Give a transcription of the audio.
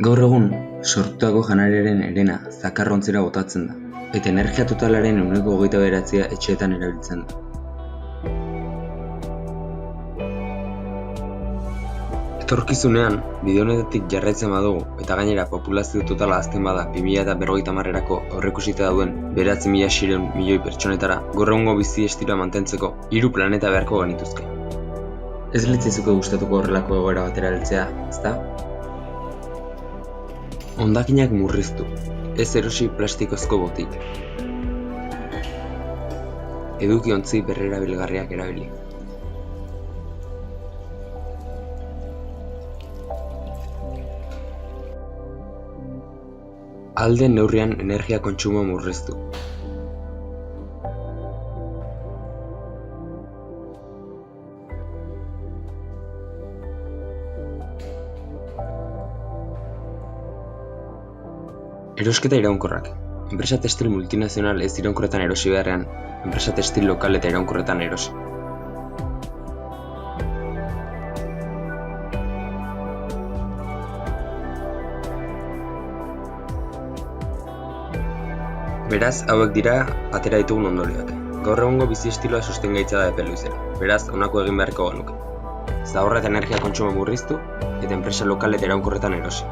Gaur egun, sortutako janariaren herena zakarrontzira botatzen da, eta energia totalaren 29% etxeetan erabiltzen da. Etorkizunean, bide honetatik jarraitzen badugu, eta gainera populazio totala hazten bada 2050erako aurreikusita dauden 9.600 milioi pertsonetara, gaur egungo bizi estiloa mantentzeko 3 planeta beharko genituzke. Ez litzaizuke gustatuko horrelako egoera batera heltzea, ezta? Hondakinak murriztu, ez erosi plastikozko botik. Edukiontzi berrerabilgarriak erabili. Ahal den neurrian energia kontsumoa murriztu. Erosketa iraunkorrak. Enpresa textil multinazional ez iraunkorretan erosi beharrean, enpresa textil lokal eta iraunkorretan erosi. Beraz, hauek dira atera ditugun ondorioak. Gaur egungo bizi estiloa sostengaitza da epe luzera. Beraz, honako egin beharko genuke. Zaborra eta energia kontsumoa murriztu eta enpresa lokal eta iraunkorretan erosi.